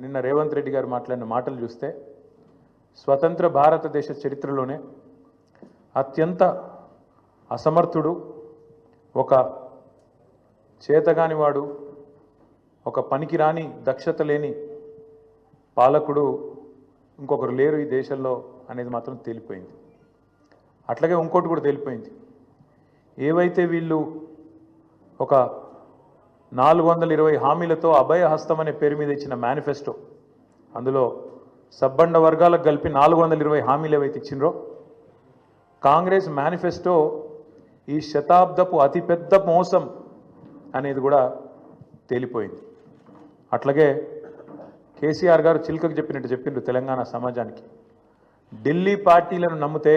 నిన్న రేవంత్ రెడ్డి గారు మాట్లాడిన మాటలు చూస్తే స్వతంత్ర భారతదేశ చరిత్రలోనే అత్యంత అసమర్థుడు, ఒక చేతగానివాడు, ఒక పనికిరాని దక్షత లేని పాలకుడు ఇంకొకరు లేరు ఈ దేశంలో అనేది మాత్రం తేలిపోయింది. అట్లాగే ఇంకోటి కూడా తేలిపోయింది. ఏవైతే వీళ్ళు ఒక 420 హామీలతో అభయ హస్తం అనే పేరు మీద ఇచ్చిన మేనిఫెస్టో, అందులో సబ్బండ వర్గాలకు కలిపి 420 హామీలు ఏవైతే ఇచ్చినరో, కాంగ్రెస్ మేనిఫెస్టో ఈ శతాబ్దపు అతిపెద్ద మోసం అనేది కూడా తేలిపోయింది. అట్లాగే కేసీఆర్ గారు చిలుకకు చెప్పినట్టు చెప్పిండ్రు తెలంగాణ సమాజానికి. ఢిల్లీ పార్టీలను నమ్మితే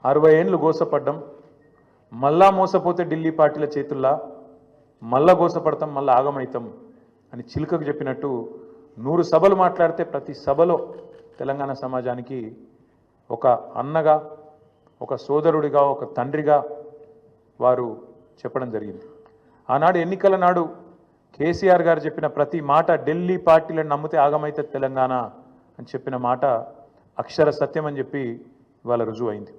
60 ఏళ్ళు గోసపడ్డం, మళ్ళా మోసపోతే ఢిల్లీ పార్టీల చేతుల్లా మళ్ళా గోసపడతాం, మళ్ళా ఆగమవుతాం అని చిలుకకు చెప్పినట్టు 100 సభలు మాట్లాడితే ప్రతి సభలో తెలంగాణ సమాజానికి ఒక అన్నగా, ఒక సోదరుడిగా, ఒక తండ్రిగా వారు చెప్పడం జరిగింది. ఆనాడు ఎన్నికల నాడు కేసీఆర్ గారు చెప్పిన ప్రతి మాట, ఢిల్లీ పార్టీలను నమ్మితే ఆగమైతే తెలంగాణ అని చెప్పిన మాట అక్షర సత్యం అని చెప్పి ఇవాళ రుజువు అయింది.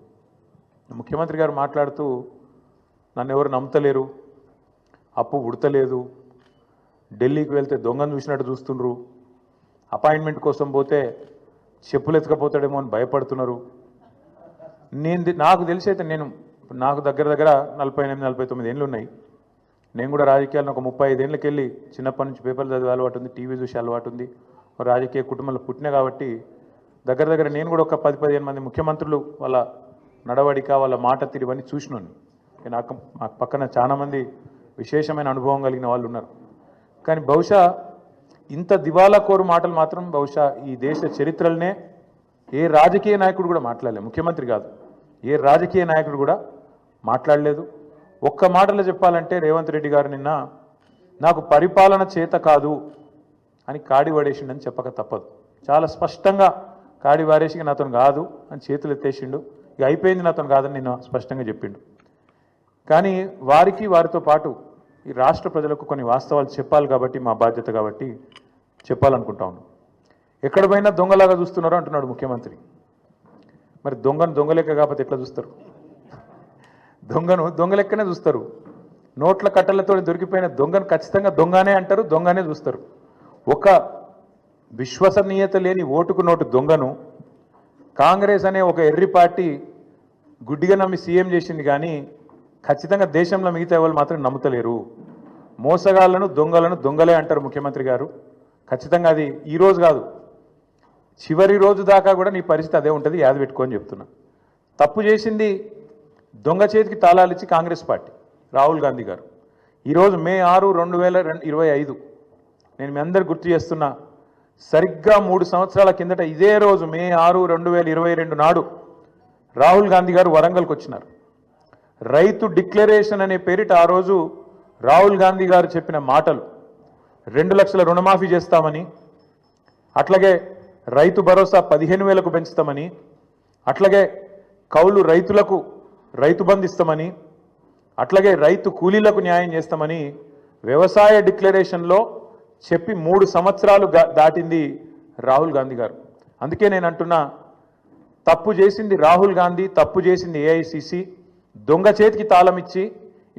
ముఖ్యమంత్రి గారు మాట్లాడుతూ నన్ను ఎవరు నమ్ముతలేరు, అప్పు ఉడతలేదు, ఢిల్లీకి వెళ్తే దొంగను చూసినట్టు చూస్తుండ్రు, అపాయింట్మెంట్ కోసం పోతే చెప్పులు ఎత్తుకపోతాడేమో అని భయపడుతున్నారు. నాకు తెలిసి అయితే నాకు దగ్గర 48-49 ఏళ్ళు ఉన్నాయి. నేను కూడా రాజకీయాలను ఒక 35 ఏళ్ళకి వెళ్ళి చిన్నప్పటి నుంచి పేపర్లు చదివే అలవాటు ఉంది, టీవీ చూసే అలవాటు ఉంది, రాజకీయ కుటుంబంలో పుట్టినా కాబట్టి దగ్గర నేను కూడా ఒక 10-15 మంది ముఖ్యమంత్రులు వాళ్ళ నడవడిక, వాళ్ళ మాట తీరువన్నీ చూసినాను. నాకు పక్కన చాలామంది విశేషమైన అనుభవం కలిగిన వాళ్ళు ఉన్నారు. కానీ బహుశా ఇంత దివాలా కోరు మాటలు మాత్రం బహుశా ఈ దేశ చరిత్రలనే ఏ రాజకీయ నాయకుడు కూడా మాట్లాడలేదు. ముఖ్యమంత్రి కాదు, ఏ రాజకీయ నాయకుడు కూడా మాట్లాడలేదు. ఒక్క మాటలో చెప్పాలంటే రేవంత్ రెడ్డి గారు నిన్న నాకు పరిపాలన చేత కాదు అని కాడి పడేసిండని చెప్పక తప్పదు. చాలా స్పష్టంగా కాడి వారేసి నాతో కాదు అని చేతులు ఎత్తేసిండు. ఇక అయిపోయింది, నాతో కాదని నిన్న స్పష్టంగా చెప్పిండు. కానీ వారితో పాటు ఈ రాష్ట్ర ప్రజలకు కొన్ని వాస్తవాలు చెప్పాలి కాబట్టి, మా బాధ్యత కాబట్టి చెప్పాలనుకుంటా ఉన్నాం. ఎక్కడ పోయినా దొంగలాగా చూస్తున్నారో అంటున్నాడు ముఖ్యమంత్రి. మరి దొంగలెక్క కాకపోతే ఎట్లా చూస్తారు? దొంగలెక్కనే చూస్తారు. నోట్ల కట్టలతో దొరికిపోయిన దొంగను ఖచ్చితంగా దొంగనే అంటారు, దొంగనే చూస్తారు. ఒక విశ్వసనీయత లేని ఓటుకు నోటు దొంగను కాంగ్రెస్ అనే ఒక ఎర్రి పార్టీ గుడ్డిగా నమ్మి సీఎం చేసింది. కానీ ఖచ్చితంగా దేశంలో మిగతా వాళ్ళు మాత్రం నమ్ముతలేరు. మోసగాళ్లను, దొంగలే అంటారు ముఖ్యమంత్రి గారు. ఖచ్చితంగా అది ఈరోజు కాదు, చివరి రోజు దాకా కూడా నీ పరిస్థితి అదే ఉంటుంది, యాద పెట్టుకొని చెప్తున్నా. తప్పు చేసింది దొంగ చేతికి తాళాలు ఇచ్చి కాంగ్రెస్ పార్టీ, రాహుల్ గాంధీ గారు. ఈరోజు మే 6, 2025 నేను మీ అందరు గుర్తు చేస్తున్నా, సరిగ్గా 3 సంవత్సరాల కిందట ఇదే రోజు మే 6, 2022 నాడు రాహుల్ గాంధీ గారు వరంగల్కి వచ్చినారు. రైతు డిక్లరేషన్ అనే పేరిట ఆ రోజు రాహుల్ గాంధీ గారు చెప్పిన మాటలు, 2 లక్షల రుణమాఫీ చేస్తామని, అట్లాగే రైతు భరోసా 15,000కు పెంచుతామని, అట్లాగే కౌలు రైతులకు రైతు బంధు ఇస్తామని, అట్లాగే రైతు కూలీలకు న్యాయం చేస్తామని వ్యవసాయ డిక్లరేషన్లో చెప్పి 3 సంవత్సరాలు దాటింది రాహుల్ గాంధీ గారు. అందుకే నేను అంటున్నా, తప్పు చేసింది రాహుల్ గాంధీ, తప్పు చేసింది ఏఐసిసి. దొంగ చేతికి తాళం ఇచ్చి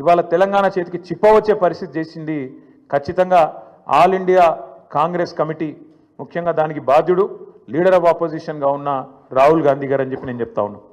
ఇవాళ తెలంగాణ చేతికి చిప్పవచ్చే పరిస్థితి చేసింది ఖచ్చితంగా ఆల్ ఇండియా కాంగ్రెస్ కమిటీ, ముఖ్యంగా దానికి బాధ్యుడు లీడర్ ఆఫ్ ఆపోజిషన్గా ఉన్న రాహుల్ గాంధీ గారు అని చెప్పి నేను చెప్తా ఉన్నాను.